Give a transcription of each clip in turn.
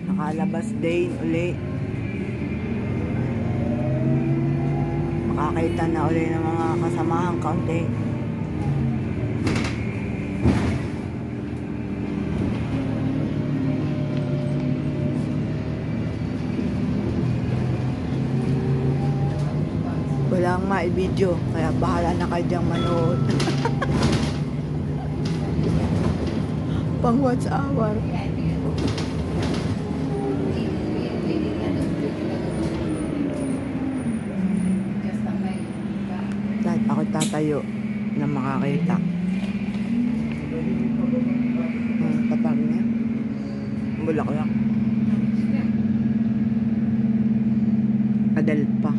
Nakalabas din uli. Makakita na uli ng mga kasamahang kaunti. Walang ma-video, kaya bahala na kayo diyang manood. Pang watch hour. Dahil ako tatayo na makakita. Tapak niya. Bulaklak. Adult pa.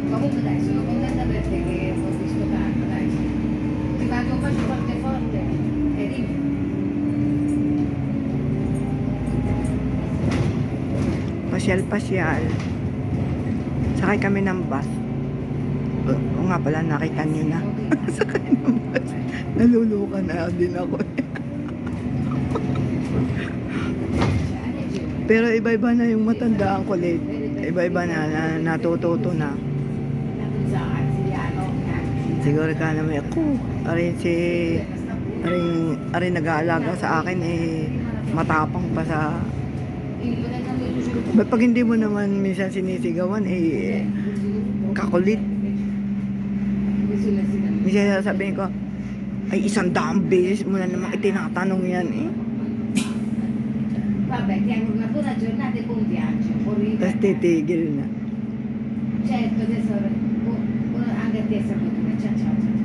Comunque dai, sono contenta per te che ho visto tanto, dai. Ti faccio un bacio forte forte e dimmi. Pasyal-pasyal. Sakay kami ng bus. O nga pala, nakita nyo na. Sakay ng bus. Nalulukan na din ako. Pero iba-iba na yung matandaan ko late. Iba-iba na, natututo na. Siguro ka naman ako. Arin nag-aalaga sa akin matapang pa sa... Pag hindi mo naman minsan sinisigawan kakulit. Minsan sasabihin ko, ay 100 beses mo na naman itinatanong yan Vabbè, ti auguro una buona giornata e buon viaggio. Tapos titigil na. Certo, tesoro. Anche a te saluto. Ciao, ciao, ciao.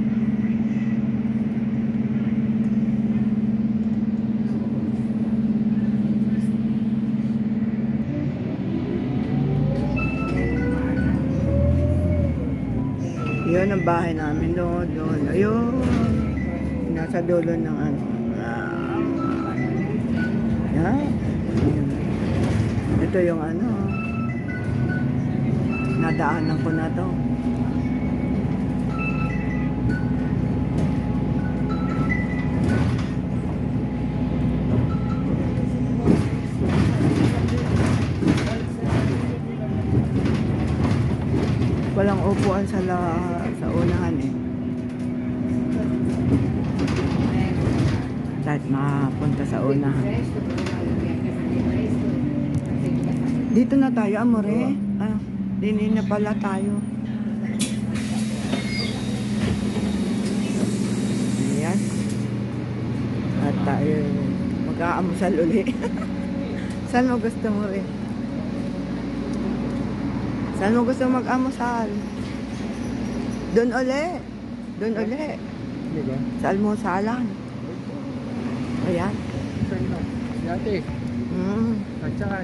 Yun ang bahay namin doon. Ayun. Nasa dulo ng ano. Yan. Ito yung ano. Nadaanan ko na to. Walang upuan sa unahan Dahil mapunta sa unahan. Dito na tayo, amore. Dini na pala tayo. Ayan. At tayo mag-aamusal uli. Saan mo gusto mo rin? Saan mo gusto mag-amusal? Doon uli. Doon uli. Sa almusalan. Ayan. Dati. At saka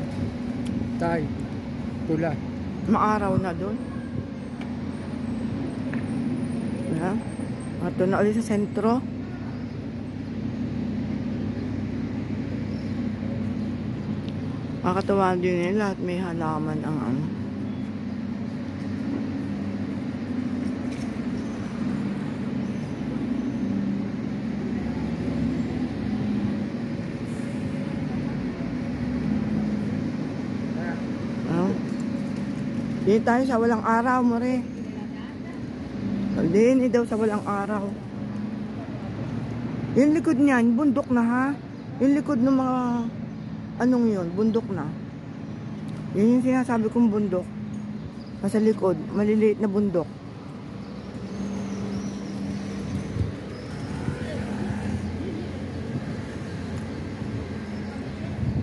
tay, tula. Maaraw na doon. Ayan. Ito na ulit sa sentro. Makakatawa din nila at may halaman ang ano. Dito tayo sa walang araw, more. Dini daw sa walang araw. Yung likod niyan, bundok na ha. Yung likod ng mga anong yun, bundok na. Yun yung sinasabi kong bundok. Nasa likod, maliliit na bundok.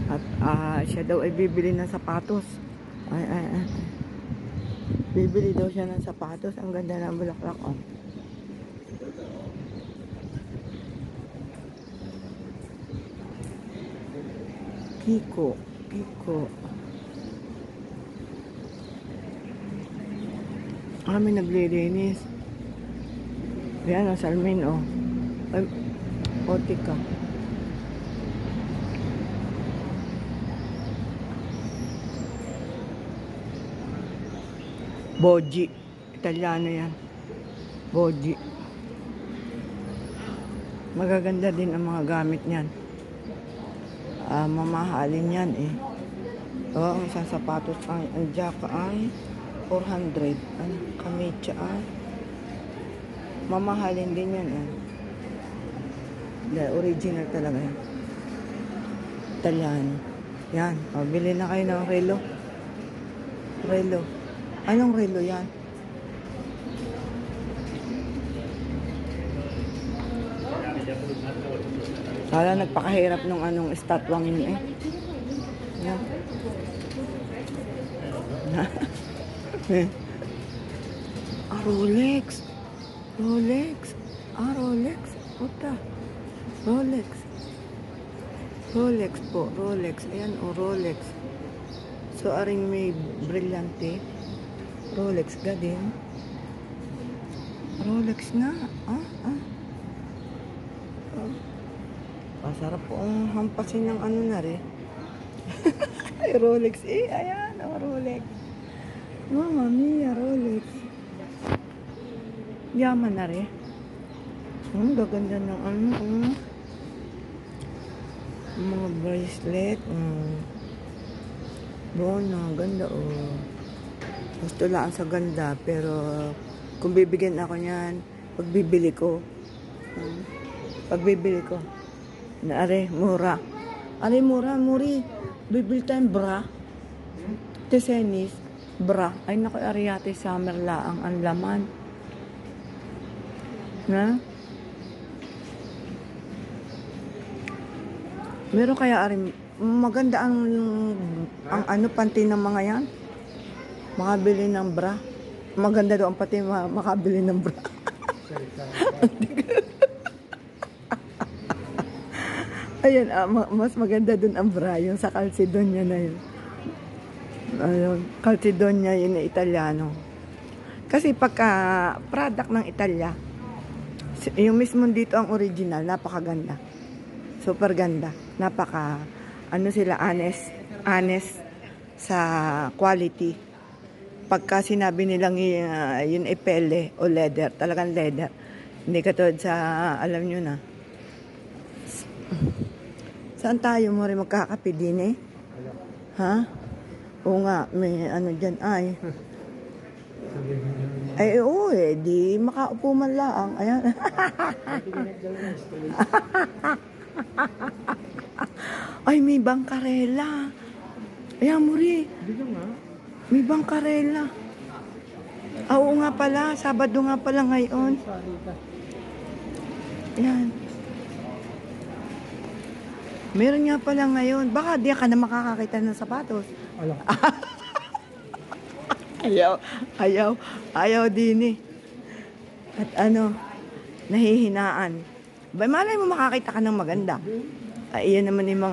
At siya daw ay bibili ng sapatos. Ay. Bibili daw siya ng sapatos. Ang ganda ng bulaklak, oh. Kiko. May naglilinis. Yan, ang salmin, oh. Ay, otika. Boji. Italiano yan. Boji. Magaganda din ang mga gamit niyan. Mamahalin yan eh. Ang isang sapatos ang jaka ay 400. Ang kamecha ay mamahalin din yan eh. Dahil original talaga yan. Italiano. Yan. Bili na kayo ng relo. Relo. Anong relo yan? Kala nagpakahirap nung anong estatwang yun eh. Yan. Rolex. Rolex. Puta. Rolex po. Rolex. Ayan o, Rolex. So, aring may brilyante. Rolex ka din. Rolex nga. Sarap po ang hampasin ng ano na rin. Rolex eh. Ayan o, Rolex. Mama mia, Rolex. Yaman na rin. Gaganda ng ano. Mga bracelet. Bona, ganda oh. Gusto lang sa ganda. Pero kung bibigyan ako niyan, pagbibili ko. Mura. Muri. Bibili tayong bra. Tesenis. Bra. Ay, naku, Ariate Summer laang ang laman. Na? Meron kaya aring maganda ang ano, panty ng mga yan? Makabili ng bra. Maganda doon pati makabili ng bra. Ayan, mas maganda dun ang bra, yung sa Calcedonia na yun. Calcedonia yun na Italiano. Kasi pagka product ng Italia, yung mismo dito ang original, napakaganda. Super ganda. Ano sila, honest sa quality. Pagka sinabi nilang yun ay pele o leather, talagang leather. Hindi katulad sa, alam nyo na. Saan tayo mo rin magkakape din eh? Ha? Oo nga, may ano dyan ay. Ay, oo eh, di makaupo man lang. Ayan. Ay, may bangkarela. Ayan, Muri. May bangkarela. Oo nga pala, Sabado nga pala ngayon. Ayan. Meron nga pala ngayon. Baka di ka na makakakita ng sapatos. Ayaw din eh. At ano, nahihinaan. Malay mo makakita ka ng maganda. Iyan naman yung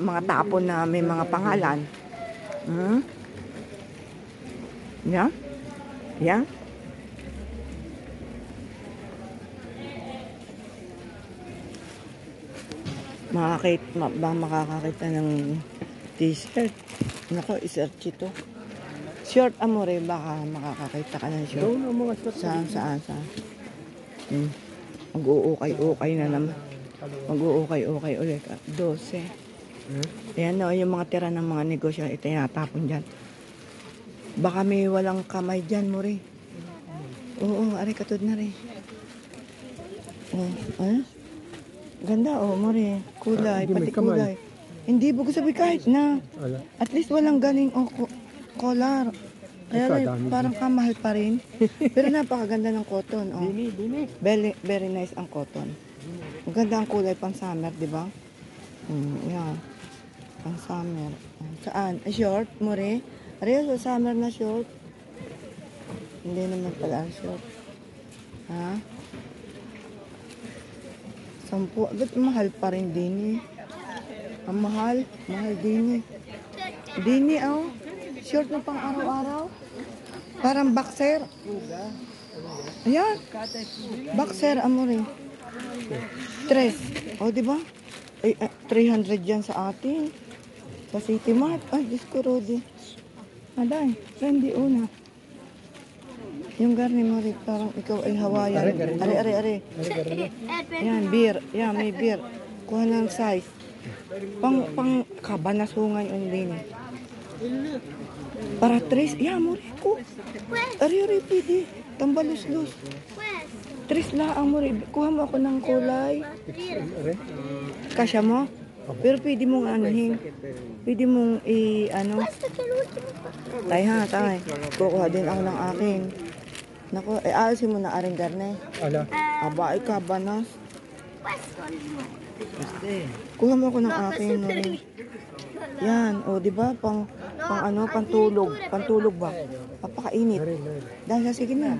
mga tapon na may mga pangalan. Yan? Yan? Makakakita ng t-shirt. Nako, isearch ito. Short, amore, baka makakakita ka ng short. Saan? Mag-uukay-ukay na naman. Mag-uukay-ukay ulit. 12. Ayan o, yung mga tira ng mga negosyo, ito tinatapon dyan. Baka may walang kamay dyan, Muri. Oo, aray katod na rin. Ganda Muri. Kulay, pati kulay. Hindi, bago sabi kahit na. At least walang galing collar. Kaya Ito, lang, dami parang kamahal pa rin. Pero napakaganda ng cotton. Oh. Bini. Very, very nice ang cotton. Ang ganda ang kulay pang summer, di ba? Yan. Pang summer. Saan? Short, more? Areho sa summer na short. Hindi naman pala ang short. Ha? 10. Ba't mahal pa rin din eh? Ang mahal. Mahal din eh. Din eh, oh. Short na pang araw-araw. Parang boxer. Ayan. Boxer, amore. 3. O, di ba? Ay, 300 yan sa atin. Sa City Mart. Ay, Diyos ko, Rodi. Aday, hindi una. Yung garni mo rin, parang ikaw ay Hawaiian. Are. Yan, beer. Yan, may beer. Kuha ng size. Pang kabanasungay on din eh. Para 3. Yan, mo rin ko. Are, pidi. Tambalos-los. 3 lang ang muri. Kuha mo ako ng kulay. Kasya mo? Pero pwede mong anuhin. Pwede mong ano. Tay. Kukuha din ako ng akin. Naku, aalisin mo na aring garne. Ala. Aba, ikaw banas. Kuha mo ako ng akin. Muri. Yan, o di ba? Pang pantulog. Pantulog ba? Papakainit. Dahil sige na.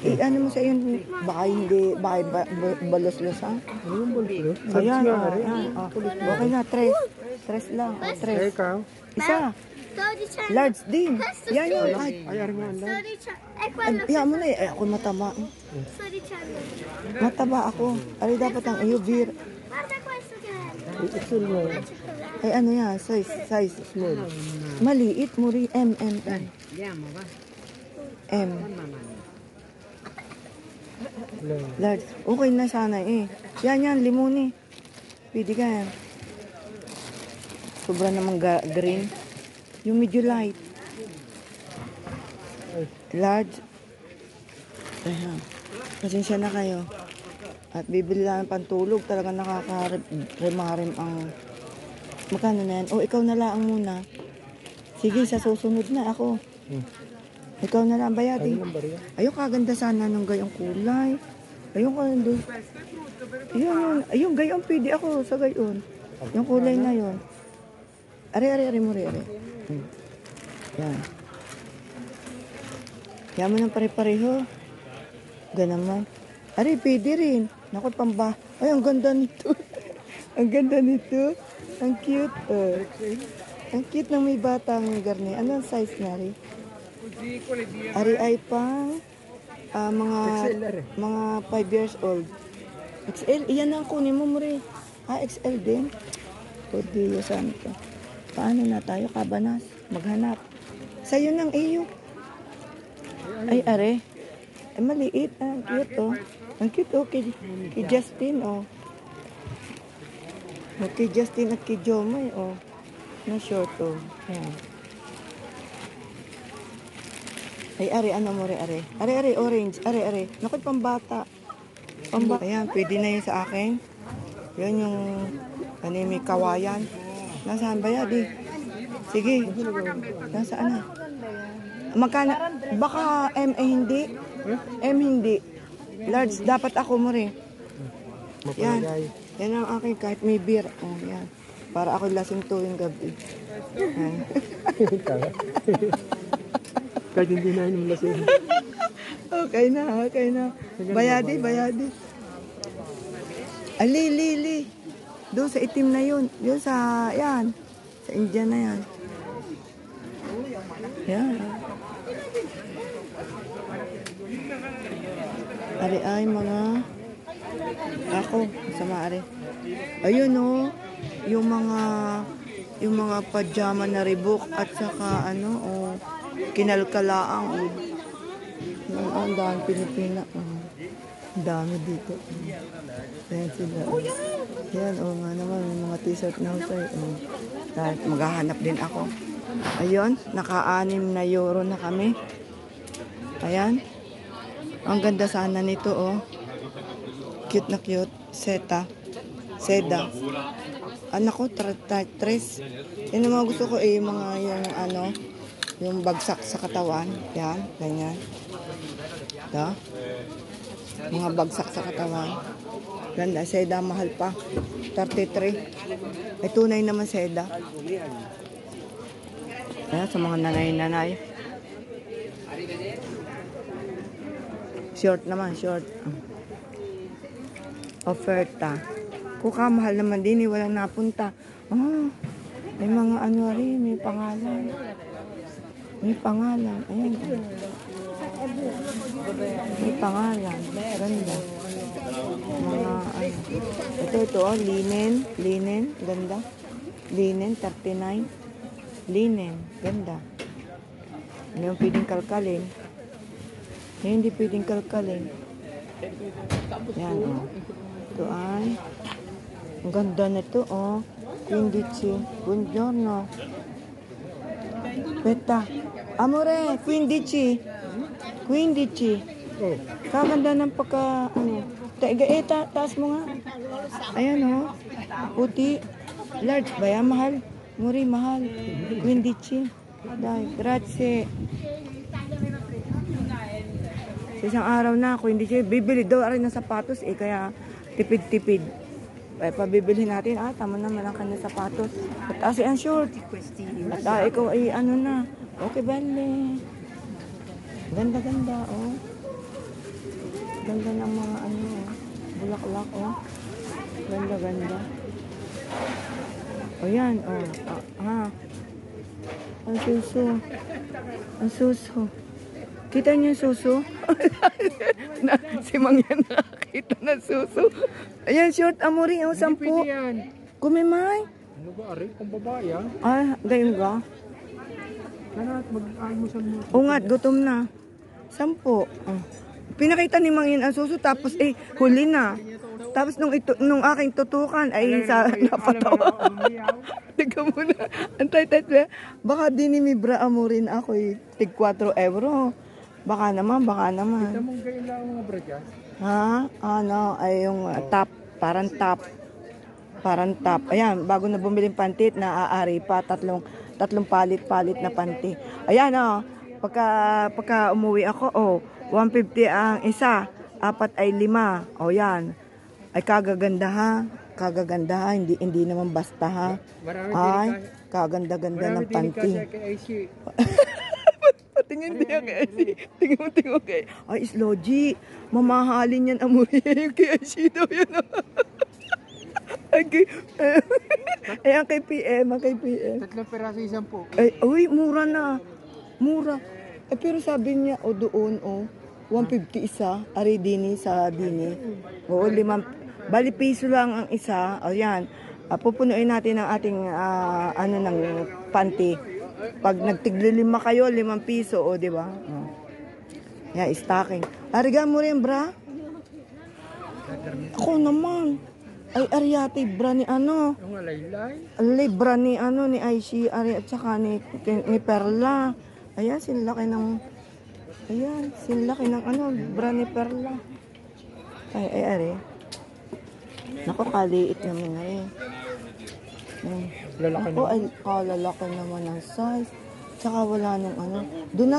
Ano mo sa iyo, baka hindi, baka balos-los ha? Ano yung bulbul? Ayan, okay na, 3 lang, 3. Ikaw? Isa, large din. Yan yun, ay, Ay, nga lang. yan mo na eh, ako mataba. Mataba ako. Ay, dapat ang iyo, beer. Excel mo. Ay, ano yan, size. Small. Maliit, muri, M. Large. Okay na sana eh. Yan, limoni. Pwede ka yan. Sobra namang green. Yung medyo light. Large. Ayan. Pasensya na kayo. At bibili lang ng pantulog. Talaga nakaka-remarim ang... Magkano na yan? O, ikaw na lang muna. Sige, sa susunod na ako. Ikaw na lang bayadi. Ayun, kaganda sana ng gayong kulay. Ayun ko doon. Ayun, gayong pwede ako sa gayon. Yung kulay na yun. Are mo. Yan. Yan mo ng pare-pareho. Ganaman. Are, pwede rin. Naku, pamba. Ay, ang ganda nito. Ang ganda nito. Ang cute. Ang cute ng may batang garni. Anong size na rin? Ari ay pang mga 5 years old. XL, iyan ang kunin mo Muri. XL din. O Dios santo. Paano na tayo, kabanas? Maghanap. Sa'yo ng iyo. Ay, are. Ay, maliit. Ang cute, oh. Ang cute, oh. Kay Justin, oh. Kay Justin at kay Jomay, oh. Na short, oh. Ayan. Ay, ano mo rin, are, orange, are. Naku, pambata. Ayan, pwede na yun sa akin. Yan yung, may kawayan. Nasaan ba yan, di? Sige. Nasaan na? Magkano? Baka M, hindi. M, hindi. Large, dapat ako mo rin. Yan. Yan ang akin, kahit may beer. Oh, yan. Para ako lasing to yung gabi. Yan. Kahit hindi na inom lasing. Okay na. Bayadi. Ali. Doon sa itim na yun. Doon sa, yan. Sa India na yan. Yan. Ari ay mga ako sa maari. Ayun oh, yung mga pajama na Reebok at saka kinalkalaang ang dami Pilipina. Ang dami dito. Ayan sila. Yan, nga naman, may mga t-shirt na usay. Kahit maghahanap din ako. Ayun, naka-6 na euro na kami. Ayan. Ang ganda sana nito, oh. Cute na cute. Seda. Anak ko, 3. Yan ang mga gusto ko yung mga Yung bagsak sa katawan. Yan, ganyan. Ito. Mga bagsak sa katawan. Ganda. Seda, mahal pa. 33. Ay, tunay naman seda. Ayan, sa mga nanay-nanay. Short naman, short. Oferta. Kukamahal naman din, walang napunta. Oh, may mga ano rin, may pangalan. May pangalan. Ayan. May pangalan. Ganda. Mga ano. Ito, oh, linen. Linen. Ganda. Linen, 39. Linen. Ganda. Ano yung pwedeng kalkalin? Ano hindi pwedeng kalkalin? Yan, oh. Ito ay. Ang ganda nito, oh. Quindici. Buongiorno. Beta. Amore, Quindici. Quindici. Oh, Kaganda ng pagka, ano. Taas mo nga. Ayan, oh. Puti. Large ba yan? Mahal. Muri, mahal. Quindici. Dai, grazie. Sa isang araw na, Quindici. Bibili daw rin ng sapatos, eh. Kaya, tipid-tipid. Ay, pabibili natin. Ah, tama naman ang kanya sapatos. At asi ang short. At ikaw ay ano na. Okay, bale. Ganda-ganda, oh. Ganda ng mga ano, oh. Bulaklak, oh. Ganda-ganda. O yan, oh. Ang suso. Ang suso. Kita niyo yung suso? Si Mang yan nakakita ng suso. Ayan, short amori, oh, 10. pwede yan. Kumimay. Ano ba, Ari? Kung babae, ah. Ah, gayon ka? Lahat, mag-almusal mo. Ungat, gutom na. 10. Oh. Pinakita ni Mang yan ang suso, tapos huli na. Tapos nung aking tutukan ay sa napatawa. Teka muna. Antay. Baka dinimibra amurin ako tig 4 euro. Baka naman. Kita mong gayon lang ang mga bradya. Ha? Ano, ay yung top. Parang top. Ayan, bago na bumili ng pantit, naaari pa. Tatlong palit na panty. Ayan, oh. Pagka umuwi ako, oh. 150 ang isa. 4 ay 5. O, yan. Ay, kagaganda ha. Hindi naman basta ha. Ay, kaganda-ganda ng panty. Patingin din kay IC. Tingin kay. Ay, Sloji. Mamahalin yan amurin yung kay IC daw yan. Ay, ang kay PM. 3 peraso isang po. Ay, uy, mura na. Mura. Pero sabi niya, doon, 150 isa. Ari dini sa dini. Oo, 5. Bali, piso lang ang isa. O, yan. Pupunuin natin ang ating, ng panty. Pag nagtigli-5 kayo, 5 piso, o, di ba? Yan, stocking. Ariga mo rin, bra? Ako naman. Ay, Ariate, bra ni ano? Yung alaylay. Alay, bra ni ano, ni Aishi, Ari, at saka ni Perla. Ayan, sinlaki ng bra ni Perla. Ay, Ari. Naku, kaliit naman na eh. Lalaki Ako, ay, kalalaki naman ng size. Tsaka wala nung ano. Doon na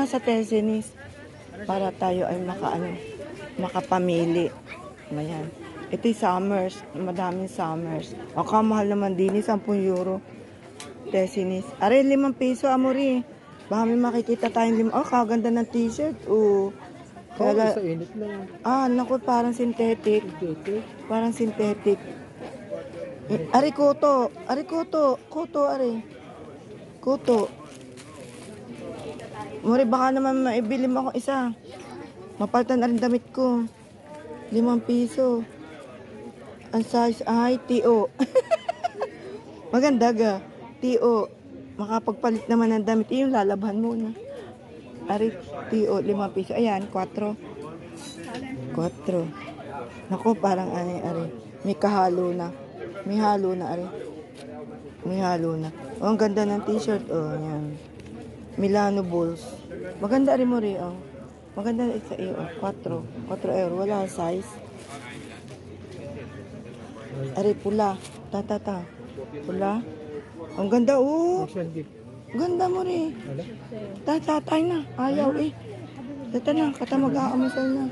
sa Tesenis. Para tayo ay makapamili. Ayan. Ito'y Summers. Madaming Summers. O, kamahal naman din, 10 euro. Tesenis. Are, 5 piso, amori. Baka may makikita tayong 5. Oh, kaganda ng t-shirt. Oh. Kaya, sa init lang. naku, parang synthetic. Dito. Parang synthetic. Ari, koto. Koto, ari. Koto. Mori, baka naman maibili mo ako isa. Mapalitan na rin damit ko. 5 piso. Ang size ay TO. Maganda ga. TO. Makapagpalit naman ng damit. Yung lalabhan muna. Ari, TO, 5 piso. Ayan, 4. Naku, parang ari. May kahalo na. May halo na, ari. Oh, ang ganda ng t-shirt. Oh, yan. Milano Bulls. Maganda rin mo rin, oh. Maganda na isa iyo, 4 euro. Wala size. Ari, pula. Pula. Ang ganda, oh. Ocean gift. Ganda mo rin. Wala? Tatay na. Ayaw eh. Dito na, kata mag-aamasal na.